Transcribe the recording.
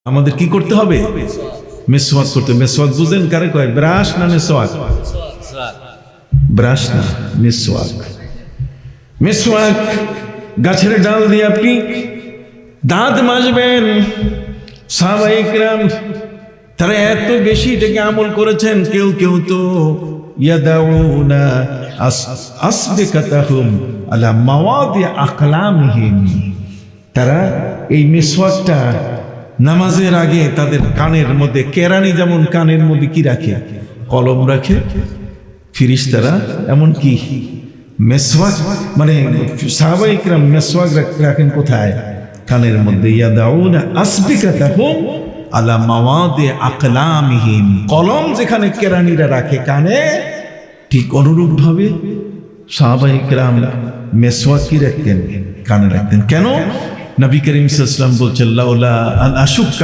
আমাদের কি করতে হবে? মিসওয়াক করতে। মিসওয়াক বুঝেন কারে কয়? ব্রাশ না মিসওয়াক? ব্রাশ না, মিসওয়াক। মিসওয়াক গাছের ডাল দিয়ে আপনি দাঁত মাজবেন। সাহাবায়ে কিরাম তারা এত বেশি এটাকে আমল করেছেন, কেউ কেউ তো ইয়াদাউনা আসবিকাতাহুম আলা মাওয়াদি আকলামিহিম, তারা এই মিসওয়াকটা নামাজের আগে তাদের কানের মধ্যে, কেরানি যেমন কানের মধ্যে কি রাখে? কলম রাখে। ফিরিস্তারা এমনকি মিসওয়াক, মানে সাহাবায়ে কিরাম মিসওয়াক রাখেন কোথায়? কানের মধ্যে। ইয়াদাউনা আসবিকাতাহুম আলা মাওয়াদি আকলামিহিম, কলম যেখানে কেরানিরা রাখে কানে, ঠিক অনুরূপ ভাবে সাহাবায়ে কিরাম মিসওয়াক কি রাখতেন? কানে রাখতেন। কেন? নবী করিম সাল্লাল্লাহু আলাইহি ওয়াসাল্লাম বলছেন লাউলা আন আশুক্কা